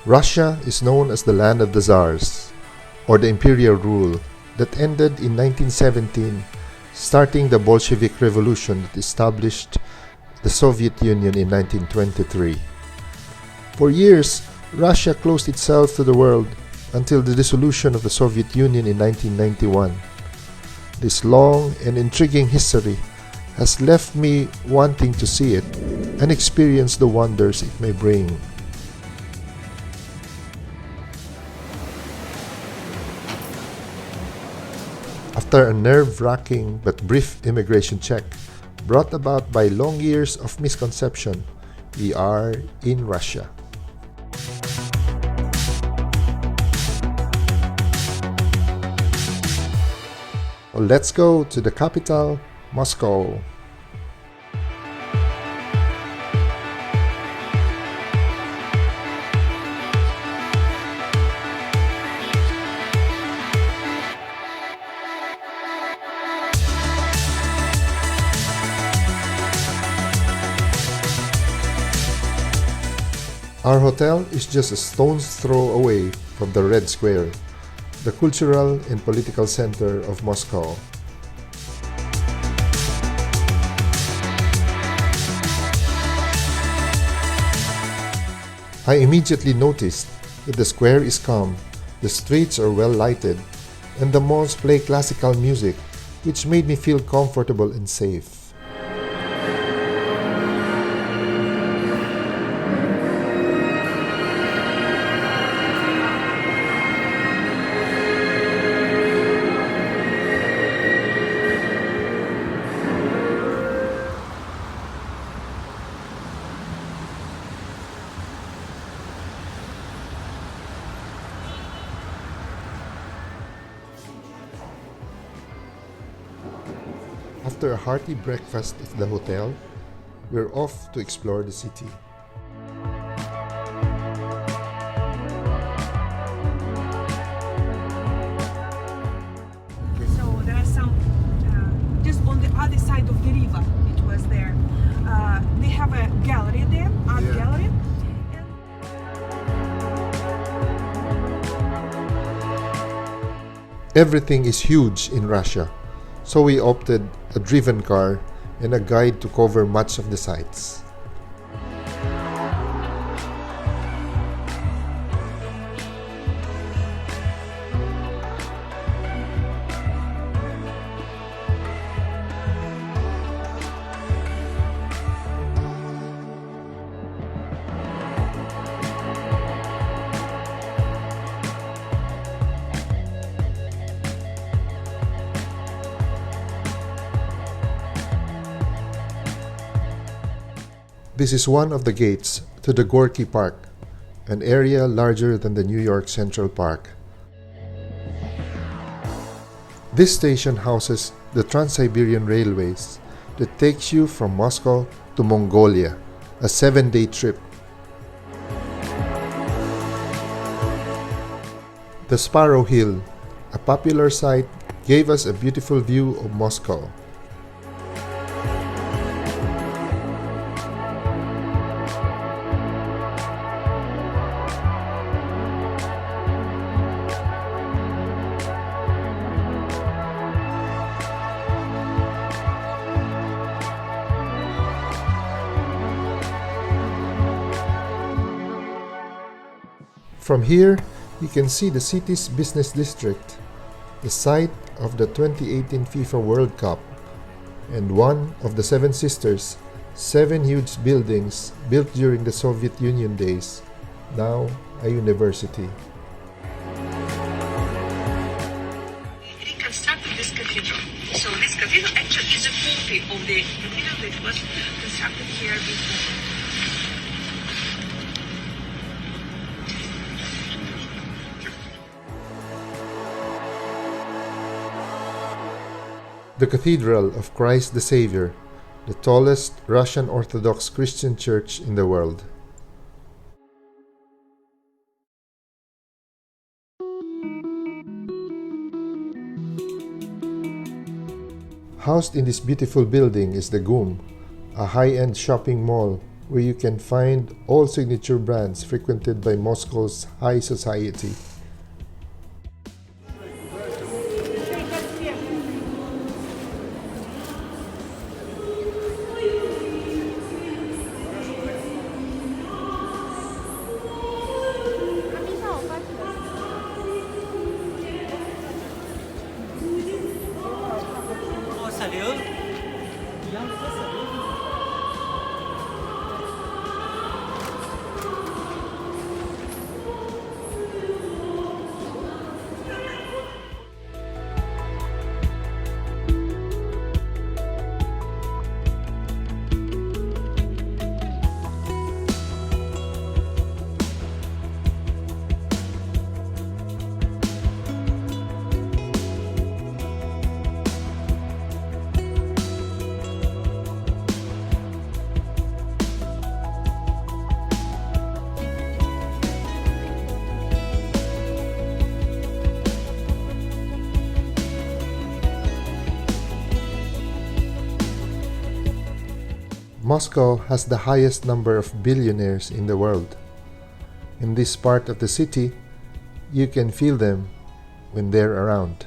Russia is known as the land of the Tsars, or the imperial rule, that ended in 1917, starting the Bolshevik Revolution that established the Soviet Union in 1923. For years, Russia closed itself to the world until the dissolution of the Soviet Union in 1991. This long and intriguing history has left me wanting to see it and experience the wonders it may bring. After a nerve-wracking but brief immigration check brought about by long years of misconception, we are in Russia. Let's go to the capital, Moscow. Our hotel is just a stone's throw away from the Red Square, the cultural and political center of Moscow. I immediately noticed that the square is calm, the streets are well lighted, and the malls play classical music, which made me feel comfortable and safe. After a hearty breakfast at the hotel, we're off to explore the city. So there are some, just on the other side of the river, it was there. They have a gallery there, art gallery. Everything is huge in Russia, so we opted a driven car and a guide to cover much of the sites. This is one of the gates to the Gorky Park, an area larger than the New York Central Park. This station houses the Trans-Siberian Railways that takes you from Moscow to Mongolia, a 7-day trip. The Sparrow Hill, a popular site, gave us a beautiful view of Moscow. From here, you can see the city's business district, the site of the 2018 FIFA World Cup, and one of the Seven Sisters, 7 huge buildings built during the Soviet Union days, now a university. Reconstructed this cathedral. So this cathedral actually is a copy of the cathedral that was constructed here before. The Cathedral of Christ the Savior, the tallest Russian Orthodox Christian church in the world. Housed in this beautiful building is the GUM, a high-end shopping mall where you can find all signature brands frequented by Moscow's high society. Moscow has the highest number of billionaires in the world. In this part of the city, you can feel them when they're around.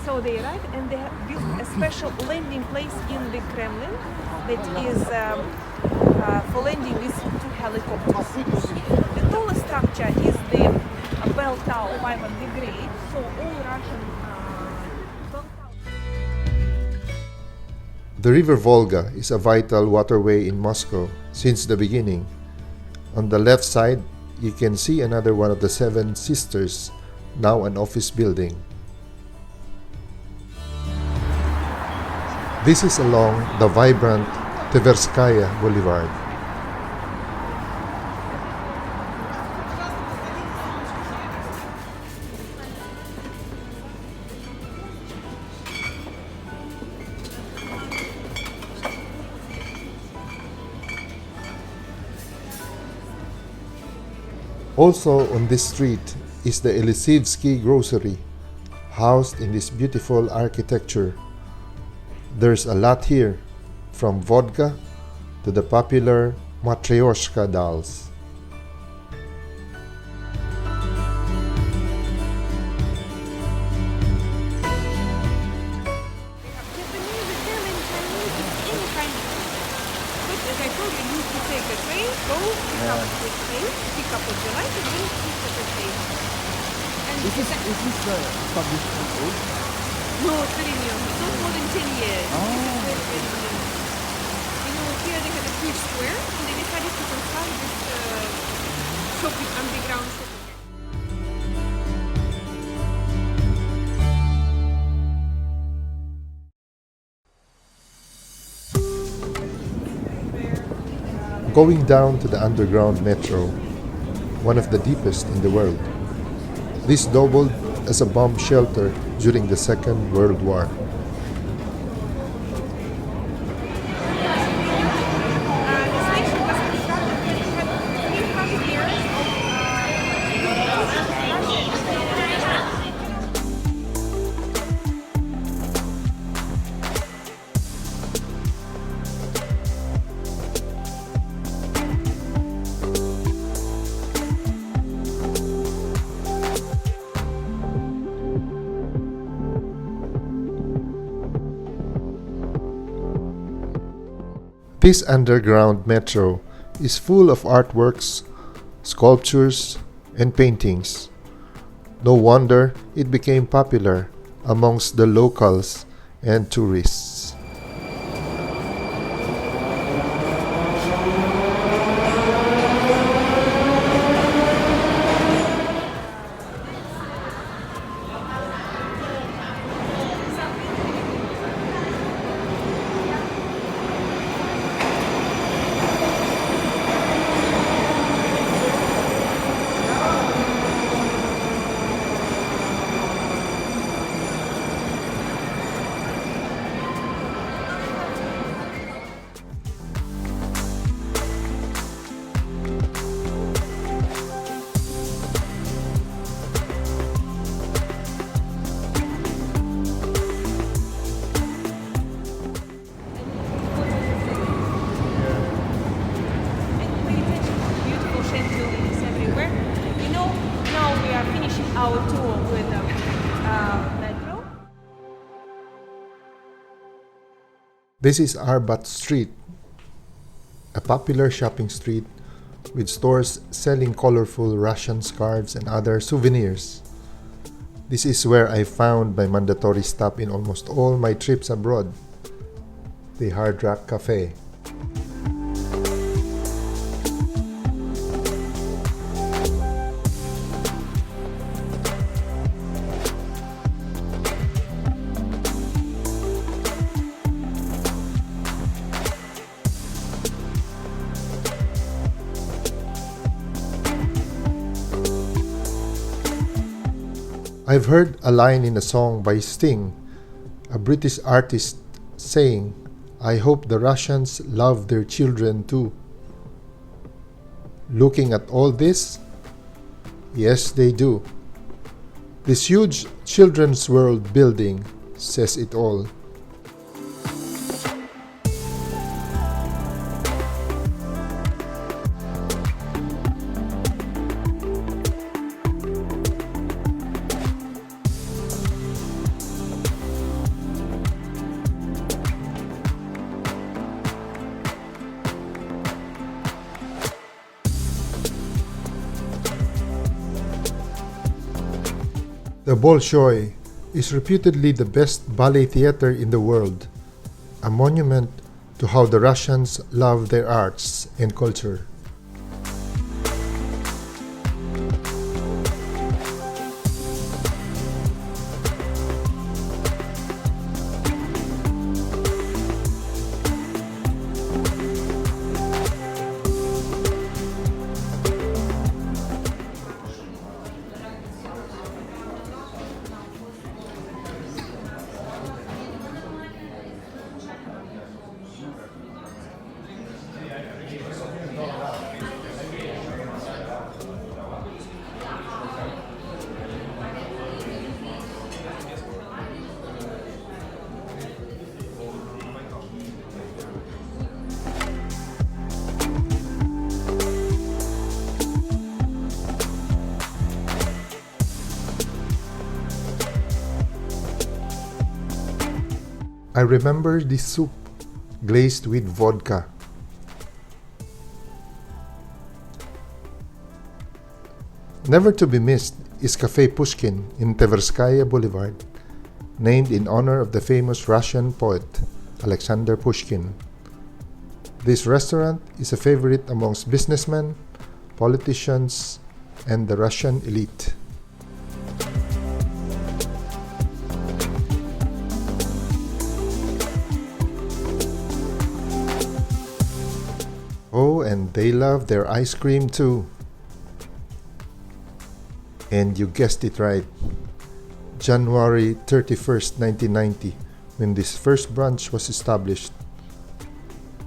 So they arrive and they have this a special landing place in the Kremlin that is for landing with two helicopters. The tallest structure is the bell tower of Ivan the Great. So all Russian bell towers. The river Volga is a vital waterway in Moscow since the beginning. On the left side, you can see another one of the Seven Sisters, now an office building. This is along the vibrant Tverskaya Boulevard. Also on this street is the Elisivsky Grocery, housed in this beautiful architecture. There's a lot here, from vodka to the popular Matryoshka dolls. Japanese, Italian, Chinese, any kind of food. But as I told you, you need to take a train, go, pick up the train, pick up what you like, and then pick up the train. And Is this the establishment old? no, it's very new. It's not more than 10 years. Oh. It's very, very new. You know, here they had a huge square, and they decided to construct this shopping, underground shopping. Going down to the underground metro, one of the deepest in the world. This doubled as a bomb shelter during the Second World War. The station was constructed when it had 300 years This underground metro is full of artworks, sculptures, and paintings. No wonder it became popular amongst the locals and tourists. And pay attention to the beautiful shade buildings everywhere. You know, now we are finishing our tour with metro. This is Arbat Street, a popular shopping street with stores selling colorful Russian scarves and other souvenirs. This is where I found my mandatory stop in almost all my trips abroad, the Hard Rock Cafe. I've heard a line in a song by Sting, a British artist, saying, "I hope the Russians love their children too." Looking at all this, yes, they do. This huge children's world building says it all. The Bolshoi is reputedly the best ballet theater in the world, a monument to how the Russians love their arts and culture. I remember this soup glazed with vodka. Never to be missed is Cafe Pushkin in Tverskaya Boulevard, named in honor of the famous Russian poet Alexander Pushkin. This restaurant is a favorite amongst businessmen, politicians, and the Russian elite. Oh, and they love their ice cream too. And you guessed it right. January 31st, 1990, when this first branch was established,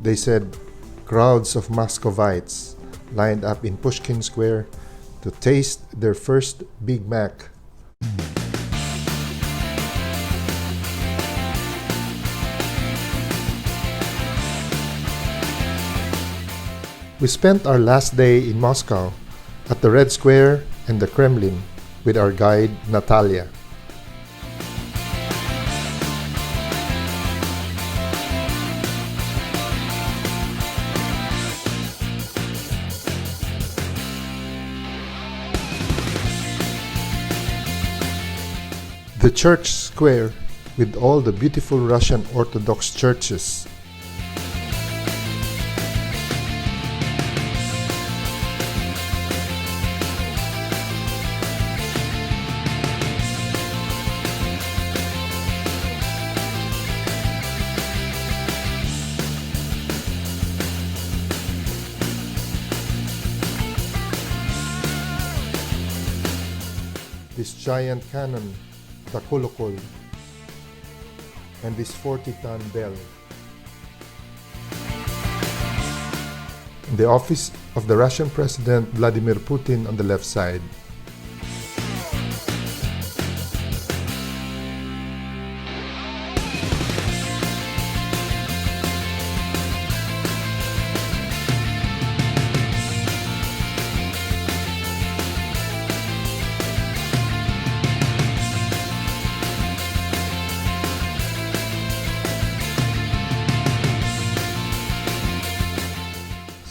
they said crowds of Muscovites lined up in Pushkin Square to taste their first Big Mac. We spent our last day in Moscow at the Red Square and the Kremlin with our guide Natalia. The church square with all the beautiful Russian Orthodox churches. This giant cannon, the kolokol, and this 40-ton bell. The office of the Russian President Vladimir Putin on the left side.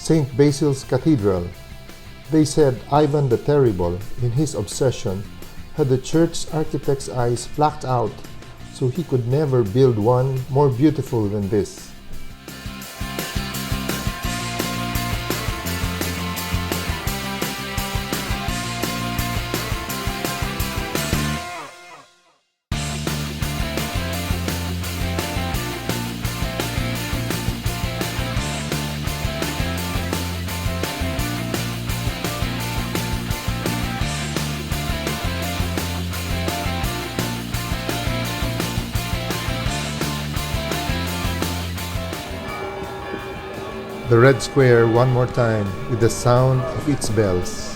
St. Basil's Cathedral. They said Ivan the Terrible, in his obsession, had the church's architect's eyes blacked out, so he could never build one more beautiful than this. The red square one more time with the sound of its bells.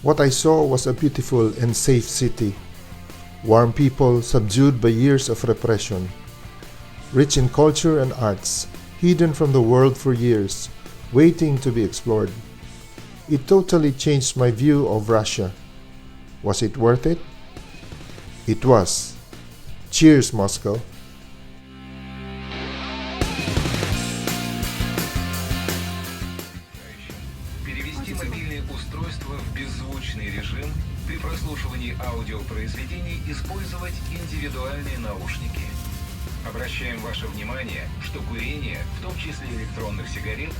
What I saw was a beautiful and safe city. Warm people subdued by years of repression. Rich in culture and arts, hidden from the world for years, waiting to be explored. It totally changed my view of Russia. Was it worth it? It was. Cheers, Moscow. Перевести мобильное устройство в беззвучный режим, при прослушивании аудиопроизведений использовать индивидуальные наушники. Обращаем ваше внимание, что курение, в том числе электронных сигарет,